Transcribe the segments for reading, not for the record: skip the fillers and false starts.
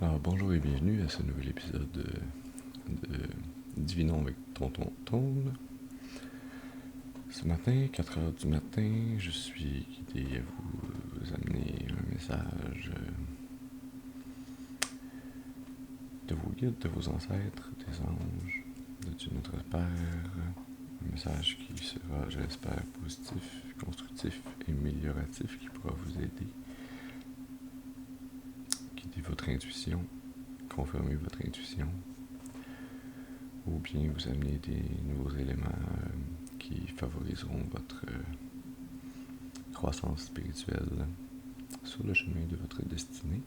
Alors bonjour et bienvenue à ce nouvel épisode de Divinons avec Tonton Tone. Ce matin, 4 heures du matin, je suis guidé à vous amener un message de vos guides, de vos ancêtres, des anges, de Dieu notre Père. Un message qui sera, je l'espère, positif, constructif et amélioratif, qui pourra vous aider, guider votre intuition, confirmer votre intuition, ou bien vous amener des nouveaux éléments qui favoriseront votre croissance spirituelle sur le chemin de votre destinée.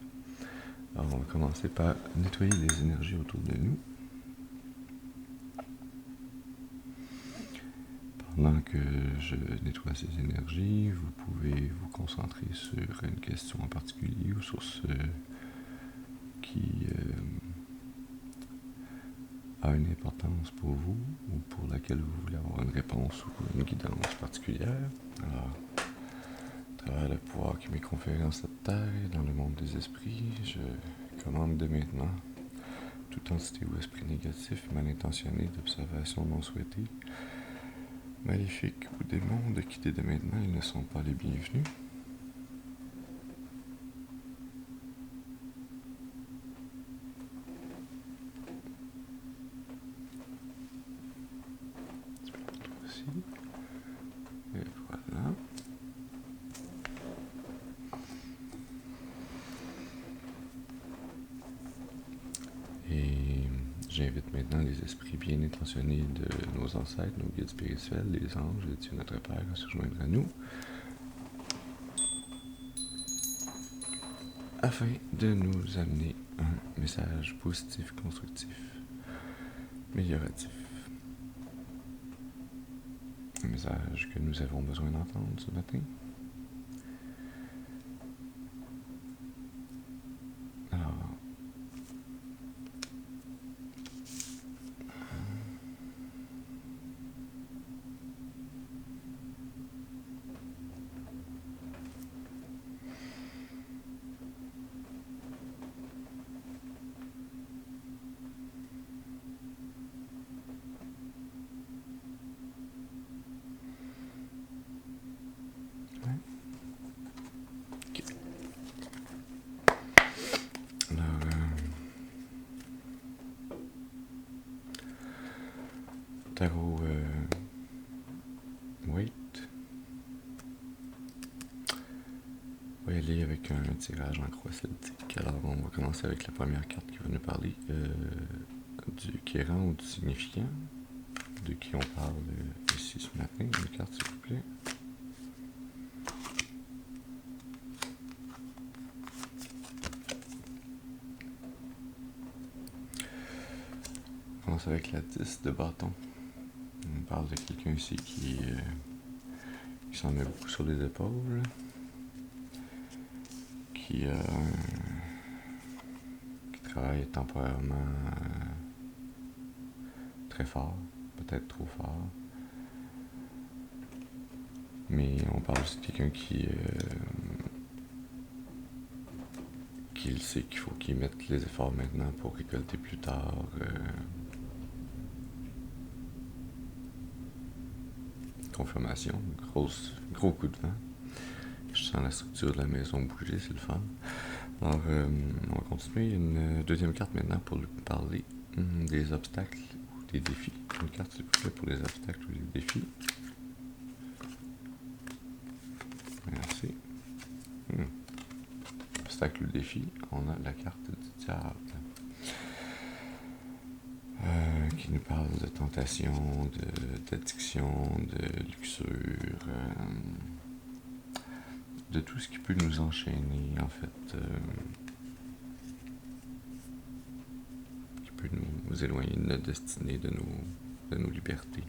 Alors on va commencer par nettoyer les énergies autour de nous. Pendant que je nettoie ces énergies, vous pouvez vous concentrer sur une question en particulier ou sur ce qui a une importance pour vous ou pour laquelle vous voulez avoir une réponse ou une guidance particulière. Alors, à travers le pouvoir qui m'est conféré en cette terre et dans le monde des esprits, je commande dès maintenant toute entité ou esprit négatif, mal intentionné, d'observation non souhaitée, maléfique ou démons, de quitter dès maintenant, ils ne sont pas les bienvenus. Aussi. Et voilà. Et j'invite maintenant les esprits bien intentionnés de nos ancêtres, nos guides spirituels, les anges et Dieu notre Père à se joindre à nous, afin de nous amener un message positif, constructif, amélioratif. Un message que nous avons besoin d'entendre ce matin. Alors, okay. Alors, tarot Wait. On va y aller avec un tirage en croix celtique. Alors, on va commencer avec la première carte qui va nous parler du Kéran ou du signifiant, de qui on parle ici ce matin. Une carte, s'il vous plaît. On commence avec la 10 de bâton. On parle de quelqu'un ici qui s'en met beaucoup sur les épaules, qui travaille temporairement très fort, peut-être trop fort. Mais on parle aussi de quelqu'un qui il sait qu'il faut qu'il mette les efforts maintenant pour récolter plus tard. Confirmation, gros coup de vent. Je sens la structure de la maison bouger, c'est le fun. Alors, on va continuer. Une deuxième carte maintenant pour lui parler des obstacles ou des défis. Une carte, s'il vous plaît, pour les obstacles ou les défis. Merci. Obstacle ou défi, on a la carte du diable. Qui nous parle de tentation, d'addiction, de luxure, de tout ce qui peut nous enchaîner, en fait, qui peut nous éloigner de notre destinée, de nos libertés.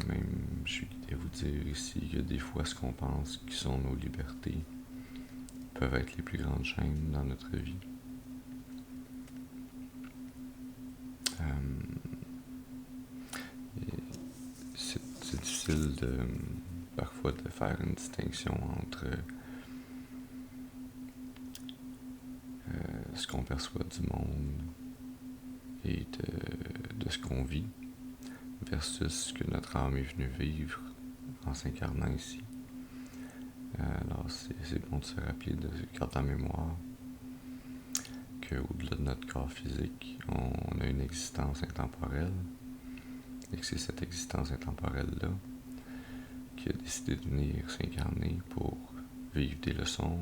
Même, je suis guidé à vous dire ici que des fois, ce qu'on pense qui sont nos libertés peuvent être les plus grandes chaînes dans notre vie. C'est difficile parfois de faire une distinction entre ce qu'on perçoit du monde et de ce qu'on vit versus ce que notre âme est venue vivre en s'incarnant ici. Alors c'est bon de se rappeler, de garder en mémoire qu'au-delà de notre corps physique, on a une existence intemporelle et que c'est cette existence intemporelle-là qui a décidé de venir s'incarner pour vivre des leçons,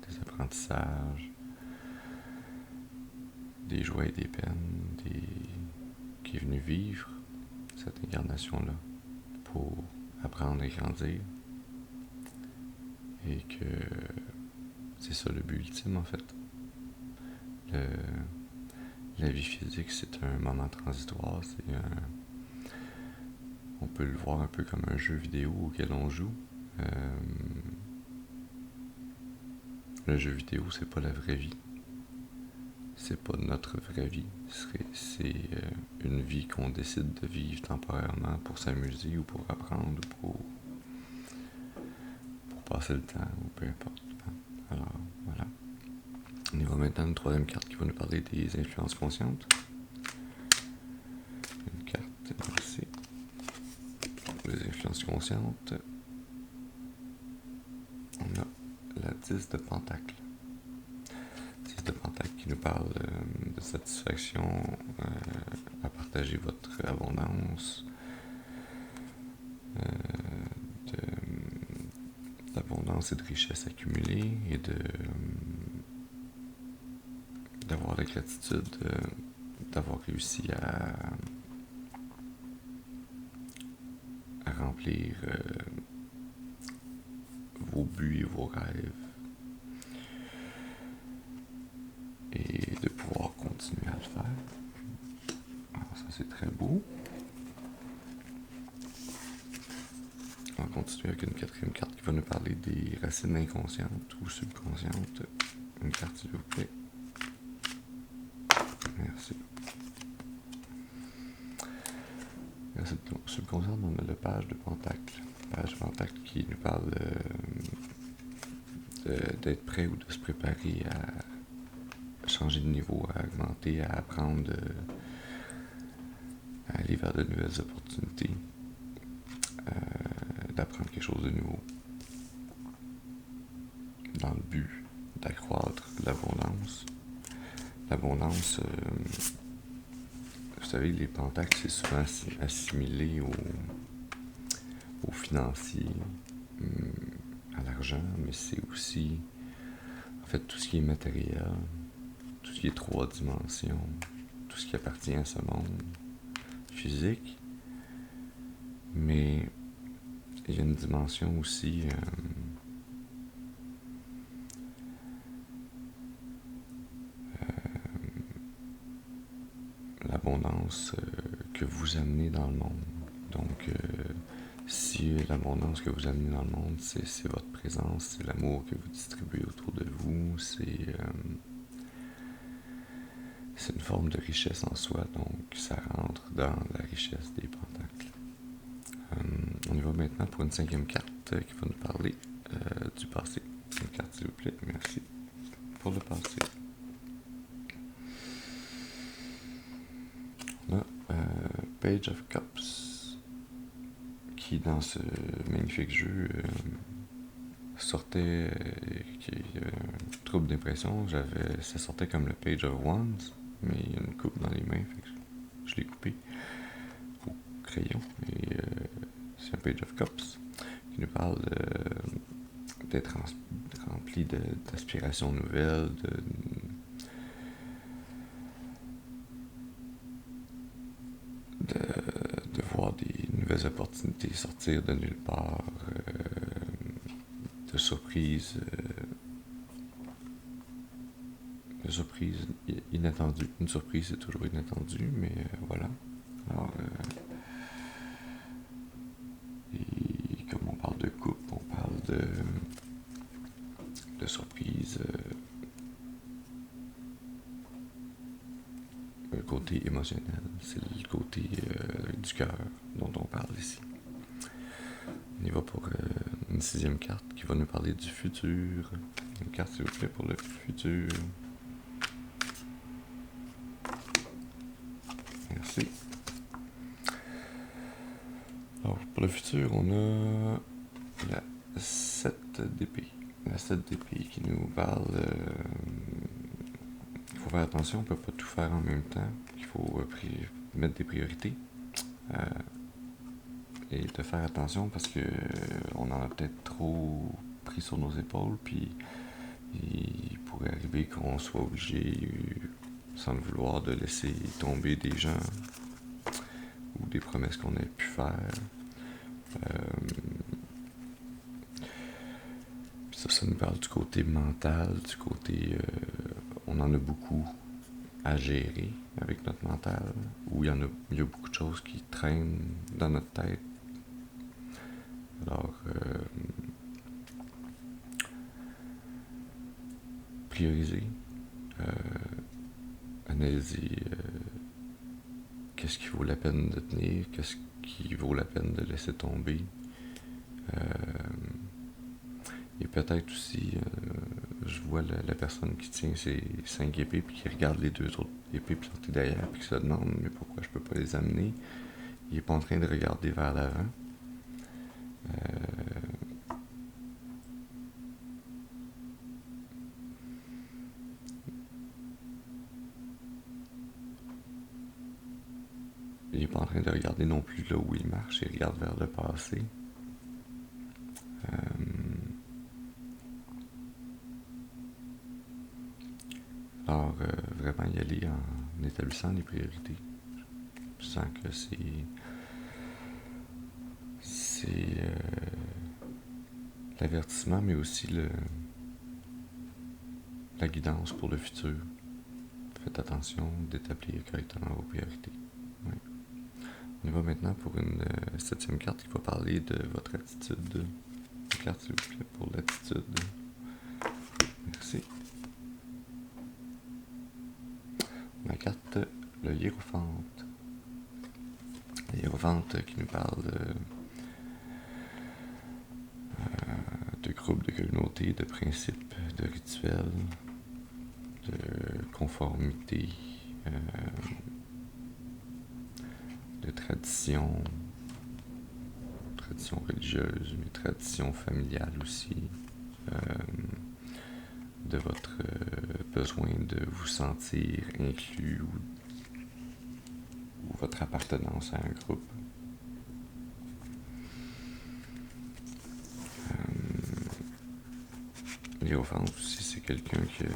des apprentissages, des joies et des peines, qui est venu vivre cette incarnation-là pour apprendre et grandir. Et que c'est ça le but ultime en fait. La vie physique, c'est un moment transitoire, on peut le voir un peu comme un jeu vidéo auquel on joue. Le jeu vidéo, c'est pas la vraie vie. C'est pas notre vraie vie. C'est une vie qu'on décide de vivre temporairement pour s'amuser ou pour apprendre ou pour passer le temps ou peu importe. Alors, voilà. On y va maintenant à une troisième carte qui va nous parler des influences conscientes. Une carte, merci. Les influences conscientes. On a la 10 de Pentacle. 10 de Pentacle qui nous parle de satisfaction à partager votre abondance, d'abondance et de richesse accumulée et d'avoir la gratitude d'avoir réussi à remplir vos buts et vos rêves et de pouvoir continuer à le faire. Alors ça c'est très beau. On va continuer avec une quatrième carte qui va nous parler des racines inconscientes ou subconscientes. Une carte s'il vous plaît. Merci. Racines subconscientes, on a le page de Pentacle. Page de Pentacle qui nous parle d'être prêt ou de se préparer à changer de niveau, à augmenter, à apprendre, à aller vers de nouvelles opportunités, d'apprendre quelque chose de nouveau, dans le but d'accroître l'abondance. L'abondance, vous savez, les pentacles, c'est souvent assimilé au financier, à l'argent, mais c'est aussi, en fait, tout ce qui est matériel, tout ce qui est 3 dimensions, tout ce qui appartient à ce monde physique, mais il y a une dimension aussi l'abondance que vous amenez dans le monde. Donc, si l'abondance que vous amenez dans le monde, c'est votre présence, c'est l'amour que vous distribuez autour de vous, c'est une forme de richesse en soi, donc ça rentre dans la richesse des pentacles. On y va maintenant pour une 5e carte qui va nous parler du passé. Une carte s'il vous plaît, merci. Pour le passé. On a Page of Cups qui dans ce magnifique jeu sortait trouble d'impression. Ça sortait comme le Page of Wands, mais il y a une coupe dans les mains, fait que je l'ai coupé au crayon. Et c'est un Page of Cups qui nous parle d'être rempli d'aspirations nouvelles, de voir des nouvelles opportunités sortir de nulle part, de surprises inattendues. Une surprise c'est toujours inattendu, mais voilà. Alors, et comme on parle de couple, on parle de surprise, le côté émotionnel, c'est le côté du cœur dont on parle ici. On y va pour une 6e carte qui va nous parler du futur. Une carte s'il vous plaît pour le futur. Merci. Alors, pour le futur, on a la 7 d'épée. La 7 d'épée qui nous parle. Il faut faire attention, on ne peut pas tout faire en même temps. Il faut mettre des priorités. Et de faire attention parce que on en a peut-être trop pris sur nos épaules, puis il pourrait arriver qu'on soit obligé, sans le vouloir, de laisser tomber des gens ou des promesses qu'on a pu faire. Ça nous parle du côté mental, du côté... on en a beaucoup à gérer avec notre mental, où il y a beaucoup de choses qui traînent dans notre tête. Alors, prioriser, analyser qu'est-ce qui vaut la peine de tenir, qu'est-ce qui vaut la peine de laisser tomber. Et peut-être aussi, je vois la personne qui tient ses 5 épées puis qui regarde les 2 autres épées plantées derrière puis qui se demande mais pourquoi je peux pas les amener. Il est pas en train de regarder vers l'avant. Il n'est pas en train de regarder non plus là où il marche, il regarde vers le passé. Alors, vraiment y aller en établissant les priorités. Je sens que c'est l'avertissement, mais aussi la guidance pour le futur. Faites attention d'établir correctement vos priorités. Oui. On y va maintenant pour une 7e carte qui va parler de votre attitude. Une carte, s'il vous plaît, pour l'attitude. Merci. La carte, le hiérophante. Le hiérophante qui nous parle de groupes, de communautés, de principes, de rituels, de conformité, de traditions religieuses, mais traditions familiales aussi, de votre besoin de vous sentir inclus ou votre appartenance à un groupe. L'hiérophante aussi, c'est quelqu'un qui a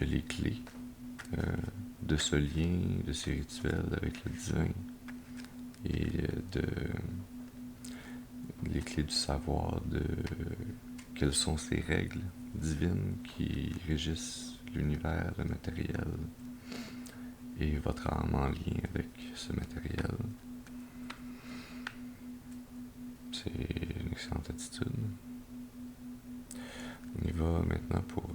les clés de ce lien, de ces rituels avec le divin et les clés du savoir de quelles sont ces règles divines qui régissent l'univers, le matériel et votre âme en lien avec ce matériel. C'est une excellente attitude. On y va maintenant pour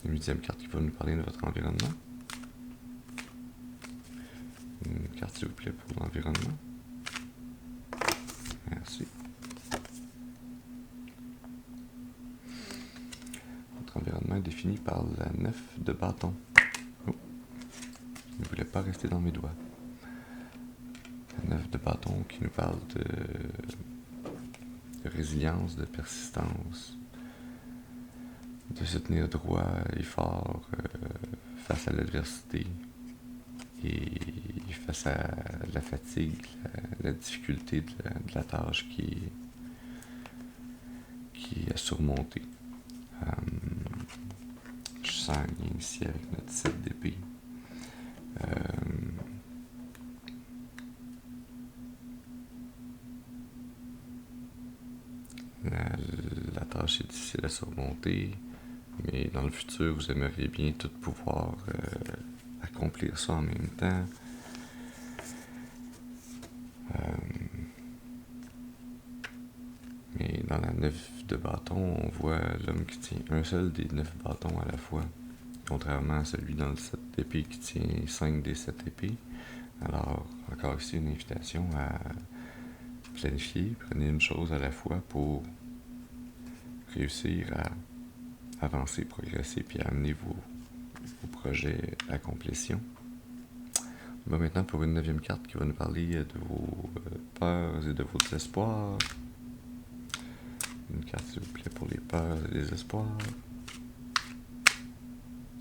une 8e carte qui va nous parler de votre environnement. Une carte, s'il vous plaît, pour l'environnement. Merci. Votre environnement est défini par la 9 de bâton. Oh. Je ne voulais pas rester dans mes doigts. La 9 de bâton qui nous parle de résilience, de persistance, de se tenir droit et fort face à l'adversité et face à la fatigue, la difficulté de la tâche qui est à surmonter. Je sens un lien ici avec notre 7 d'épée. La tâche est difficile à surmonter, mais dans le futur, vous aimeriez bien tout pouvoir accomplir ça en même temps. Mais dans la 9 de bâton, on voit l'homme qui tient un seul des 9 bâtons à la fois, contrairement à celui dans le 7 d'épée qui tient 5 des 7 épées. Alors, encore ici, une invitation à planifier, prenez une chose à la fois pour réussir à avancer, progresser, puis à amener vos projets à complétion. On va maintenant pour une 9e carte qui va nous parler de vos peurs et de vos désespoirs. Une carte, s'il vous plaît, pour les peurs et les espoirs.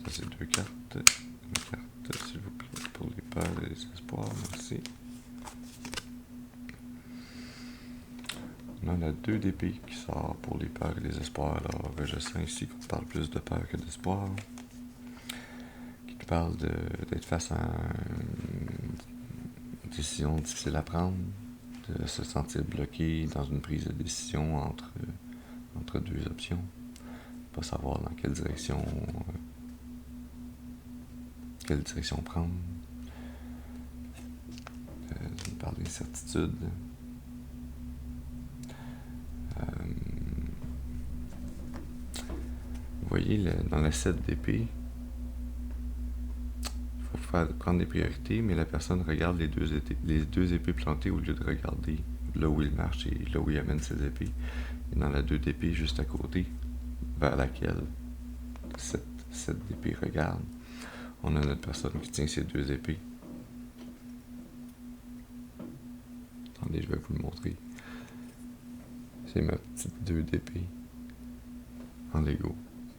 Ça, c'est 2 cartes. Une carte, s'il vous plaît, pour les peurs et les espoirs. Merci. On a 2 d'épée qui sort pour les peurs et les espoirs. Alors, je sens ici qu'on parle plus de peur que d'espoir. Qui nous parle d'être face à une décision difficile à prendre, de se sentir bloqué dans une prise de décision entre 2 options. Pas savoir dans quelle direction prendre. On parle d'incertitude. Vous voyez, dans la 7 d'épée, il faut prendre des priorités, mais la personne regarde les deux épées plantées au lieu de regarder là où il marche et là où il amène ses épées. Et dans la 2 d'épée, juste à côté, vers laquelle cette d'épée regarde, on a notre personne qui tient ses 2 épées. Attendez, je vais vous le montrer. C'est ma petite 2 d'épée en Lego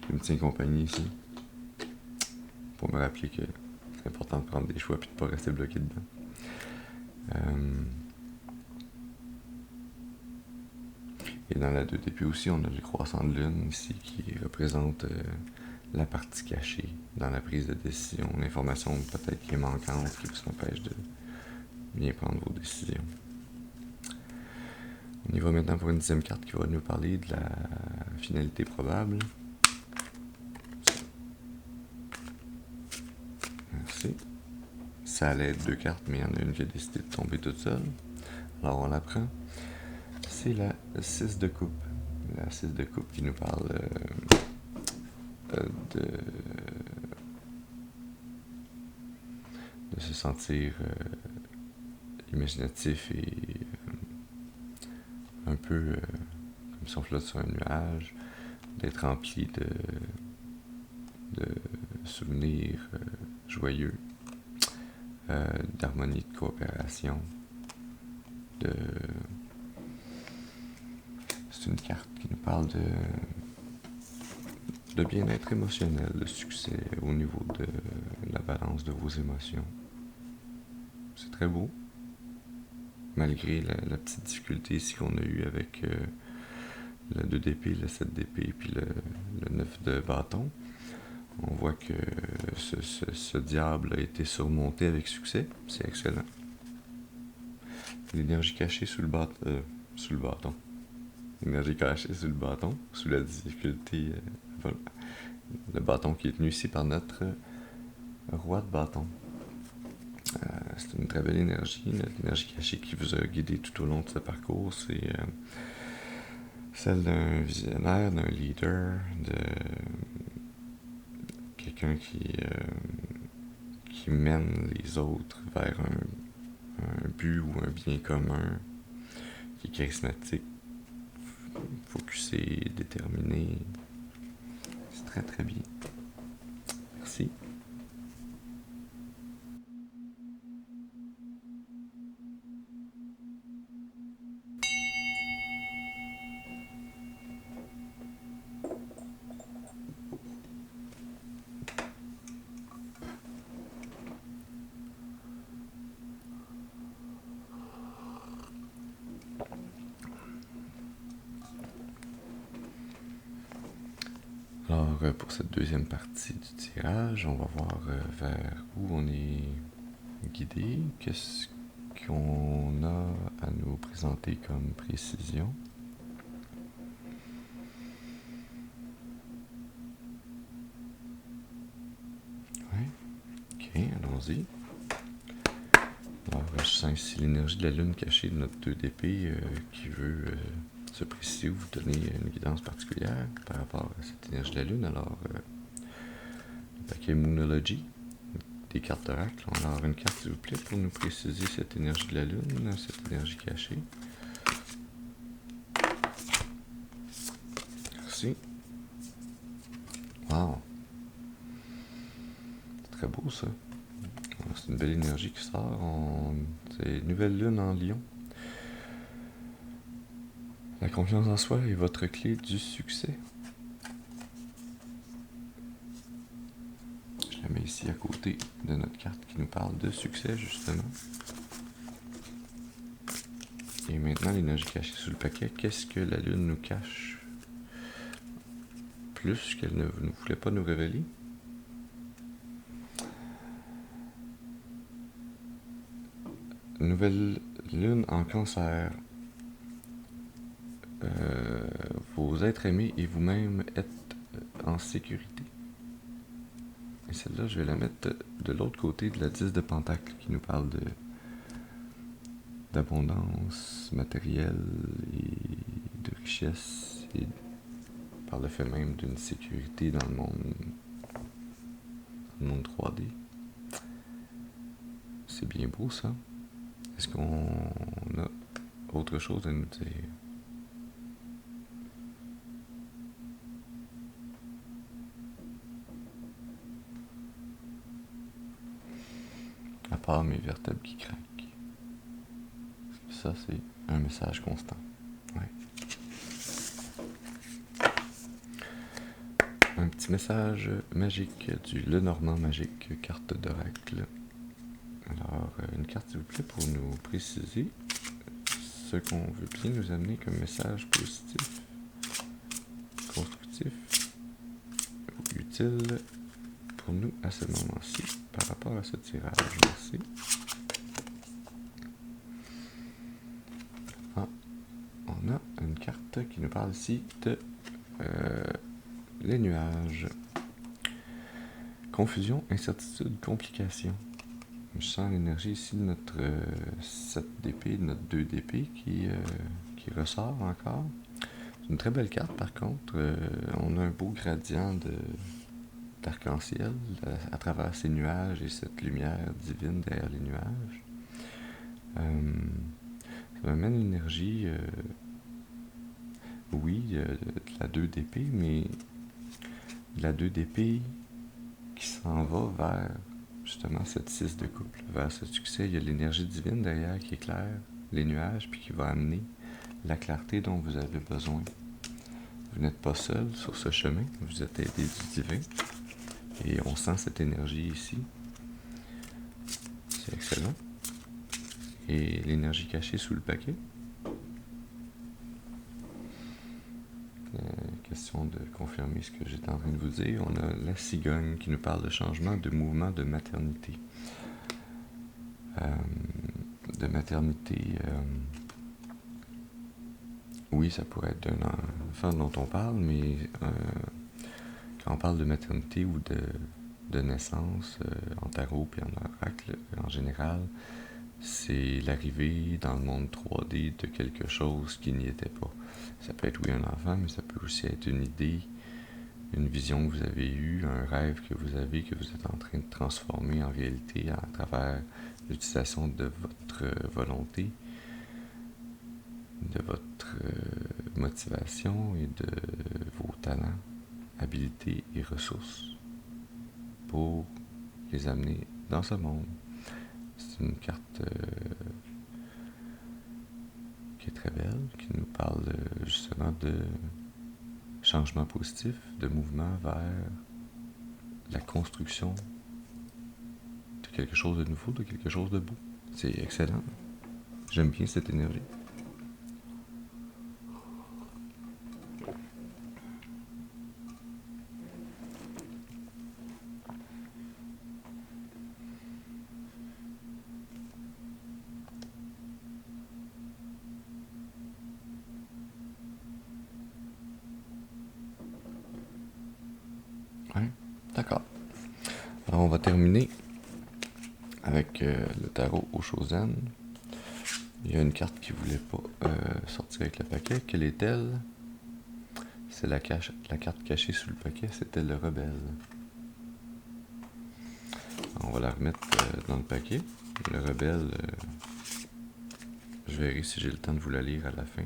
qui me tient compagnie ici. Pour me rappeler que c'est important de prendre des choix et de ne pas rester bloqué dedans. Et dans la 2 d'épée aussi, on a le croissant de lune ici qui représente la partie cachée dans la prise de décision, l'information peut-être qui est manquante, qui vous empêche de bien prendre vos décisions. On y va maintenant pour une 10e carte qui va nous parler de la finalité probable. Merci. Ça allait être 2 cartes, mais il y en a une qui a décidé de tomber toute seule. Alors on la prend. C'est la 6 de coupe. La 6 de coupe qui nous parle de se sentir imaginatif et un peu comme si on flotte sur un nuage, d'être rempli de souvenirs joyeux, d'harmonie, de coopération, c'est une carte qui nous parle de bien-être émotionnel, de succès au niveau de la balance de vos émotions. C'est très beau, malgré la petite difficulté ici qu'on a eue avec le 2 d'épée, le 7 d'épée puis le 9 de bâton. On voit que ce diable a été surmonté avec succès. C'est excellent. L'énergie cachée sous le bâton. L'énergie cachée sous le bâton, sous la difficulté. Voilà. Le bâton qui est tenu ici par notre roi de bâton. C'est une très belle énergie, l'énergie cachée qui vous a guidé tout au long de ce parcours. C'est celle d'un visionnaire, d'un leader, de quelqu'un qui mène les autres vers un but ou un bien commun, qui est charismatique, focusé, déterminé. C'est très très bien. Merci. Alors, pour cette 2e partie du tirage, on va voir vers où on est guidé, qu'est-ce qu'on a à nous présenter comme précision. Oui, ok, allons-y. Alors, je sens ici l'énergie de la lune cachée de notre 2 d'épée qui veut se préciser ou vous donner une guidance particulière par rapport à cette énergie de la lune. Alors, le paquet Moonology, des cartes d'oracle. Alors, une carte, s'il vous plaît, pour nous préciser cette énergie de la lune, cette énergie cachée. Merci. Wow. C'est très beau, ça. c'est une belle énergie qui sort. C'est nouvelle lune en Lion. La confiance en soi est votre clé du succès. Je la mets ici à côté de notre carte qui nous parle de succès, justement. Et maintenant, l'énergie cachée sous le paquet. Qu'est-ce que la lune nous cache plus qu'elle ne voulait pas nous révéler? Nouvelle lune en Cancer. Vos êtres aimés et vous-même êtes en sécurité. Et celle-là, je vais la mettre de l'autre côté de la 10 de Pentacle qui nous parle d'abondance matérielle et de richesse et par le fait même d'une sécurité dans le monde 3D. C'est bien beau ça. Est-ce qu'on a autre chose à nous dire? À part mes vertèbres qui craquent. Ça, c'est un message constant. Ouais. Un petit message magique du Lenormand magique, carte d'oracle. Alors, une carte, s'il vous plaît, pour nous préciser ce qu'on veut bien nous amener comme message positif, constructif ou utile pour nous à ce moment-ci par rapport à ce tirage. Merci. Ah, on a une carte qui nous parle ici de les nuages. Confusion, incertitude, complication. Je sens l'énergie ici de notre 7 d'épée, de notre 2 d'épée qui ressort encore. C'est une très belle carte par contre. On a un beau gradient d'arc-en-ciel à travers ces nuages et cette lumière divine derrière les nuages. Ça m'amène une énergie, oui, de la 2 d'épée, mais de la 2 d'épée qui s'en va vers justement cette 6 de couple, vers ce succès. Il y a l'énergie divine derrière qui éclaire les nuages puis qui va amener la clarté dont vous avez besoin. Vous n'êtes pas seul sur ce chemin, vous êtes aidé du divin et on sent cette énergie ici. C'est excellent. Et l'énergie cachée sous le paquet. Question de confirmer ce que j'étais en train de vous dire. On a la cigogne qui nous parle de changement de mouvement de maternité. Oui, ça pourrait être d'un enfant dont on parle, mais quand on parle de maternité ou de naissance, en tarot et en oracle en général, c'est l'arrivée dans le monde 3D de quelque chose qui n'y était pas. Ça peut être, oui, un enfant, mais ça peut aussi être une idée, une vision que vous avez eue, un rêve que vous avez, que vous êtes en train de transformer en réalité à travers l'utilisation de votre volonté, de votre motivation et de vos talents, habilités et ressources pour les amener dans ce monde. C'est une carte qui est très belle, qui nous parle justement de changement positif, de mouvement vers la construction de quelque chose de nouveau, de quelque chose de beau. C'est excellent. J'aime bien cette énergie. Ouais, d'accord. Alors on va terminer avec le tarot Oshozen. Il y a une carte qui voulait pas sortir avec le paquet. Quelle est-elle? C'est la carte cachée sous le paquet, c'était le rebelle. Alors, on va la remettre dans le paquet. Le rebelle, je verrai si j'ai le temps de vous la lire à la fin.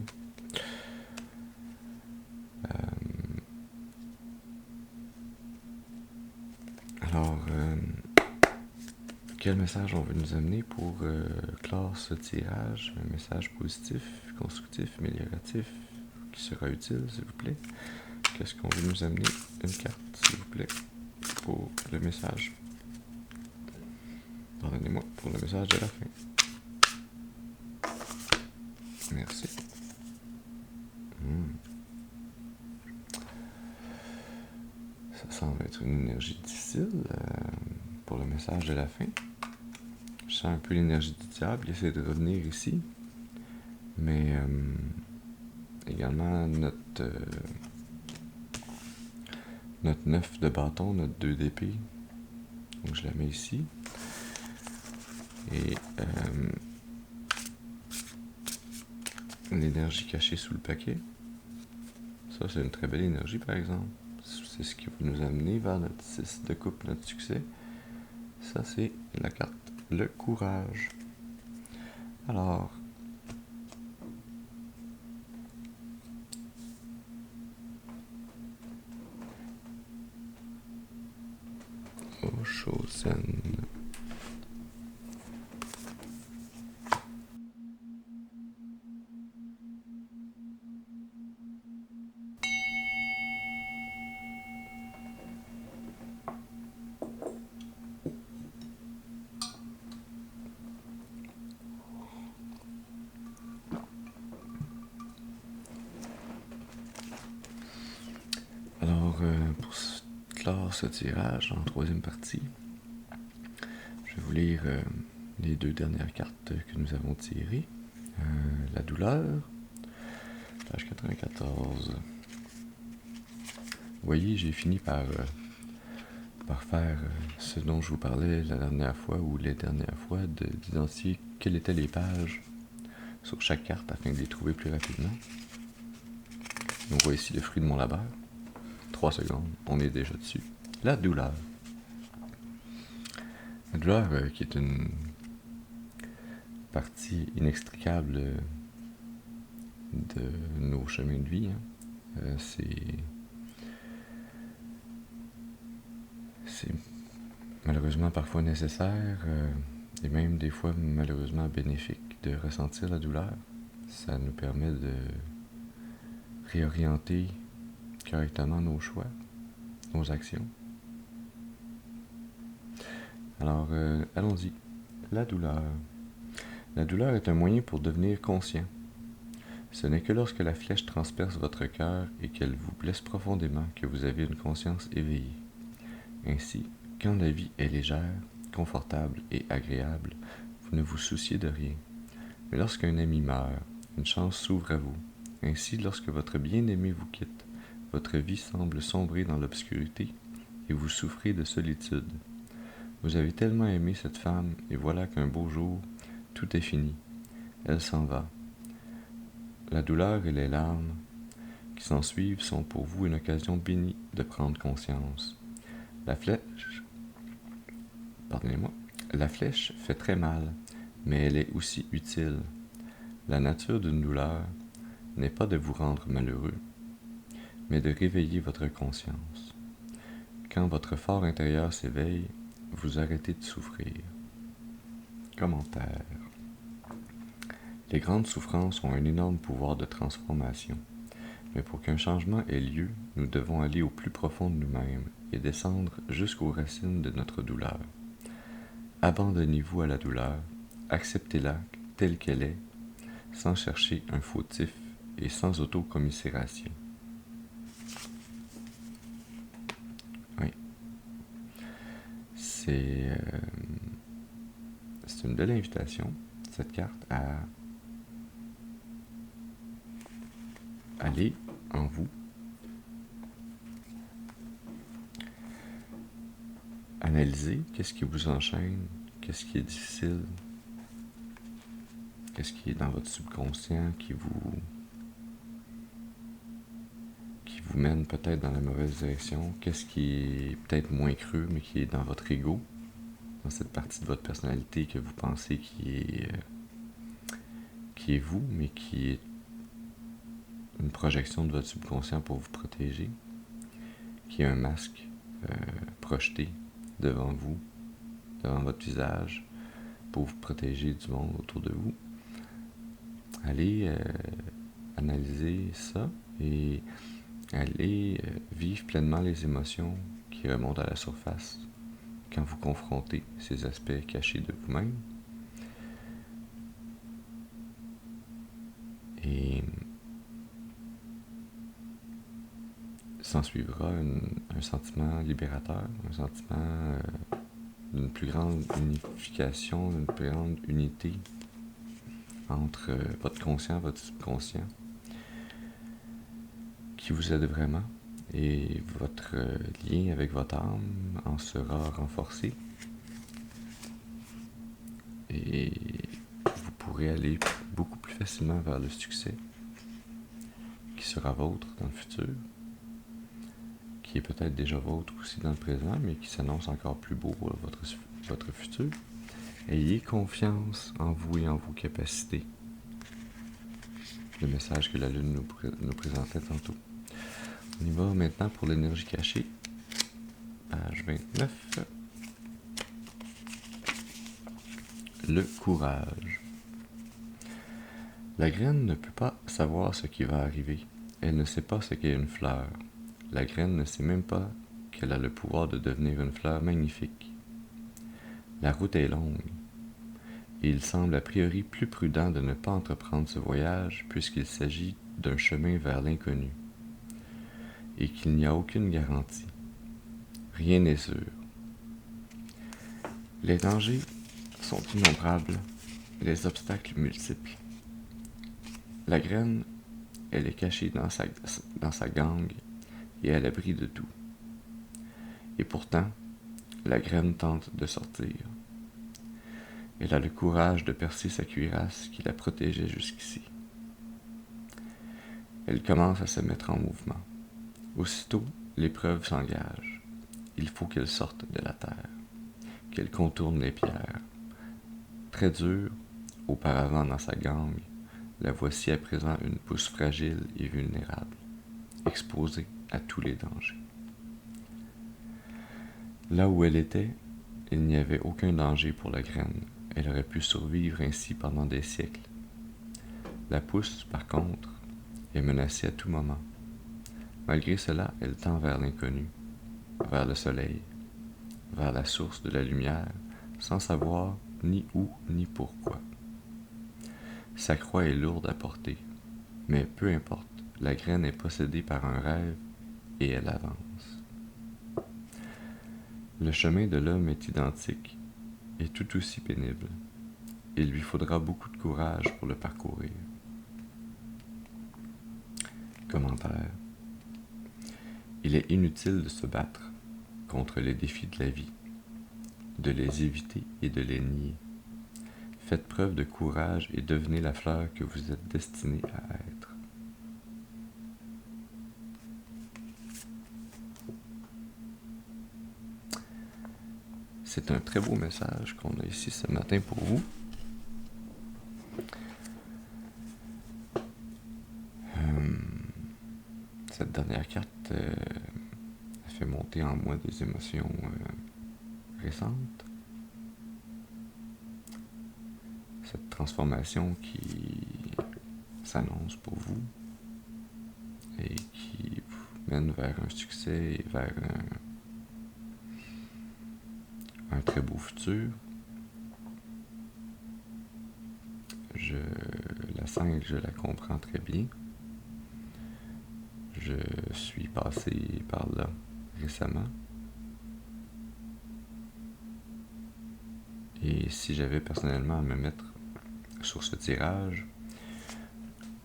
quel message on veut nous amener pour clore ce tirage? Un message positif, constructif, amélioratif, qui sera utile, s'il vous plaît. Qu'est-ce qu'on veut nous amener? Une carte, s'il vous plaît, pour le message. Pardonnez-moi, pour le message de la fin. Merci. Ça semble être une énergie difficile pour le message de la fin. Je sens un peu l'énergie du diable, il essaie de revenir ici. Mais également notre 9 de bâton, notre 2 d'épée. Donc je la mets ici. Et l'énergie cachée sous le paquet. Ça, c'est une très belle énergie, par exemple. C'est ce qui va nous amener vers notre 6 de coupe, notre succès. Ça, c'est la carte, le courage. Alors, Oshozen. Alors, pour clore ce tirage en troisième partie, je vais vous lire les 2 dernières cartes que nous avons tirées. La douleur, page 94. Vous voyez, j'ai fini par faire ce dont je vous parlais la dernière fois ou les dernières fois, d'identifier quelles étaient les pages sur chaque carte afin de les trouver plus rapidement. Donc, voyez ici le fruit de mon labeur. 3 secondes, on est déjà dessus. La douleur. La douleur qui est une partie inextricable de nos chemins de vie. C'est malheureusement parfois nécessaire et même des fois malheureusement bénéfique de ressentir la douleur. Ça nous permet de réorienter correctement nos choix, nos actions. Alors, allons-y. La douleur. La douleur est un moyen pour devenir conscient. Ce n'est que lorsque la flèche transperce votre cœur et qu'elle vous blesse profondément que vous avez une conscience éveillée. Ainsi, quand la vie est légère, confortable et agréable, vous ne vous souciez de rien. Mais lorsqu'un ami meurt, une chance s'ouvre à vous. Ainsi, lorsque votre bien-aimé vous quitte, votre vie semble sombrer dans l'obscurité et vous souffrez de solitude. Vous avez tellement aimé cette femme et voilà qu'un beau jour, tout est fini. Elle s'en va. La douleur et les larmes qui s'ensuivent sont pour vous une occasion bénie de prendre conscience. La flèche fait très mal, mais elle est aussi utile. La nature d'une douleur n'est pas de vous rendre malheureux, mais de réveiller votre conscience. Quand votre fort intérieur s'éveille, vous arrêtez de souffrir. Commentaire. Les grandes souffrances ont un énorme pouvoir de transformation. Mais pour qu'un changement ait lieu, nous devons aller au plus profond de nous-mêmes et descendre jusqu'aux racines de notre douleur. Abandonnez-vous à la douleur, acceptez-la telle qu'elle est, sans chercher un fautif et sans autocommisération. Oui. C'est une belle invitation, cette carte, à aller en vous, analyser qu'est-ce qui vous enchaîne, qu'est-ce qui est difficile, qu'est-ce qui est dans votre subconscient qui vous mène peut-être dans la mauvaise direction, qu'est-ce qui est peut-être moins creux mais qui est dans votre ego, dans cette partie de votre personnalité que vous pensez qui est vous, mais qui est une projection de votre subconscient pour vous protéger, qui est un masque projeté devant vous devant votre visage pour vous protéger du monde autour de vous. Allez analyser ça et allez vivre pleinement les émotions qui remontent à la surface quand vous confrontez ces aspects cachés de vous-même. Et s'ensuivra un sentiment libérateur, un sentiment d'une plus grande unification, d'une plus grande unité entre votre conscient et votre subconscient qui vous aide vraiment, et votre lien avec votre âme en sera renforcé et vous pourrez aller beaucoup plus facilement vers le succès qui sera vôtre dans le futur, qui est peut-être déjà vôtre aussi dans le présent, mais qui s'annonce encore plus beau pour votre futur. Ayez confiance en vous et en vos capacités. Le message que la Lune nous présentait tantôt. On y va maintenant pour l'énergie cachée. Page 29. Le courage. La graine ne peut pas savoir ce qui va arriver. Elle ne sait pas ce qu'est une fleur. La graine ne sait même pas qu'elle a le pouvoir de devenir une fleur magnifique. La route est longue. Et il semble a priori plus prudent de ne pas entreprendre ce voyage puisqu'il s'agit d'un chemin vers l'inconnu et qu'il n'y a aucune garantie. Rien n'est sûr. Les dangers sont innombrables, les obstacles multiples. La graine, elle est cachée dans sa gangue et à l'abri de tout. Et pourtant, la graine tente de sortir. Elle a le courage de percer sa cuirasse qui la protégeait jusqu'ici. Elle commence à se mettre en mouvement. Aussitôt, l'épreuve s'engage. Il faut qu'elle sorte de la terre, qu'elle contourne les pierres. Très dure, auparavant dans sa gangue, la voici à présent une pousse fragile et vulnérable, exposée à tous les dangers. Là où elle était, il n'y avait aucun danger pour la graine. Elle aurait pu survivre ainsi pendant des siècles. La pousse, par contre, est menacée à tout moment. Malgré cela, elle tend vers l'inconnu, vers le soleil, vers la source de la lumière, sans savoir ni où ni pourquoi. Sa croix est lourde à porter, mais peu importe, la graine est possédée par un rêve et elle avance. Le chemin de l'homme est identique et tout aussi pénible. Il lui faudra beaucoup de courage pour le parcourir. Commentaire. Il est inutile de se battre contre les défis de la vie, de les éviter et de les nier. Faites preuve de courage et devenez la fleur que vous êtes destiné à être. C'est un très beau message qu'on a ici ce matin pour vous. Cette dernière carte fait monter en moi des émotions récentes. Cette transformation qui s'annonce pour vous et qui vous mène vers un succès et vers un très beau futur. Je la sens et je la comprends très bien. Je suis passé par là récemment. Et si j'avais personnellement à me mettre sur ce tirage,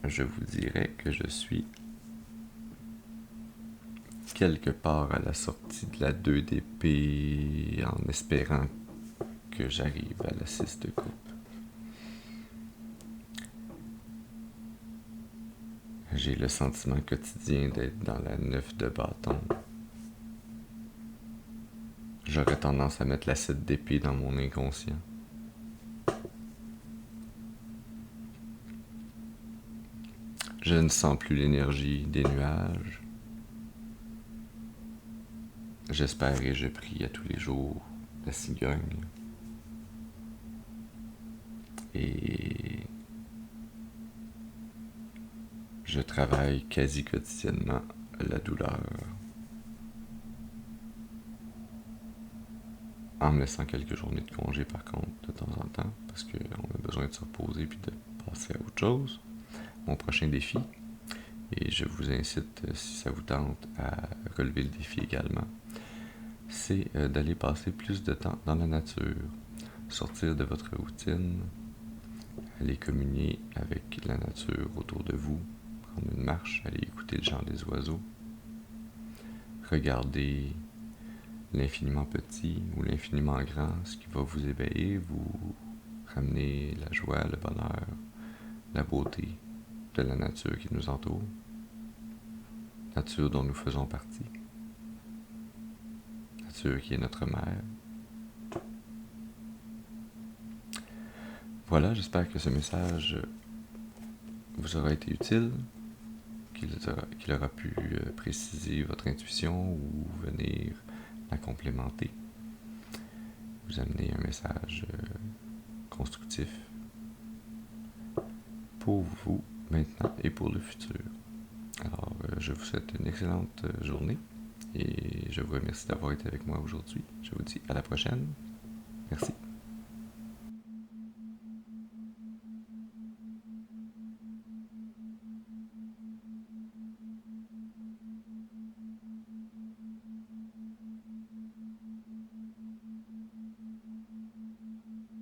je vous dirais que je suis quelque part à la sortie de la 2 d'épée en espérant que j'arrive à la 6 de coupe. J'ai le sentiment quotidien d'être dans la 9 de bâton. J'aurais tendance à mettre la 7 d'épée dans mon inconscient. Je ne sens plus l'énergie des nuages. J'espère et je prie à tous les jours la cigogne Et je travaille quasi quotidiennement la douleur en me laissant quelques journées de congé par contre de temps en temps parce qu'on a besoin de se reposer puis de passer à autre chose. Mon prochain défi, et je vous incite, si ça vous tente, à relever le défi également, c'est d'aller passer plus de temps dans la nature, sortir de votre routine, aller communier avec la nature autour de vous, prendre une marche, aller écouter le chant des oiseaux, regarder l'infiniment petit ou l'infiniment grand, ce qui va vous éveiller, vous ramener la joie, le bonheur, la beauté de la nature qui nous entoure, nature dont nous faisons partie, nature qui est notre mère. Voilà, j'espère que ce message vous aura été utile, qu'il aura pu préciser votre intuition ou venir la complémenter, vous amener un message constructif pour vous maintenant et pour le futur. Alors, je vous souhaite une excellente journée et je vous remercie d'avoir été avec moi aujourd'hui. Je vous dis à la prochaine. Merci.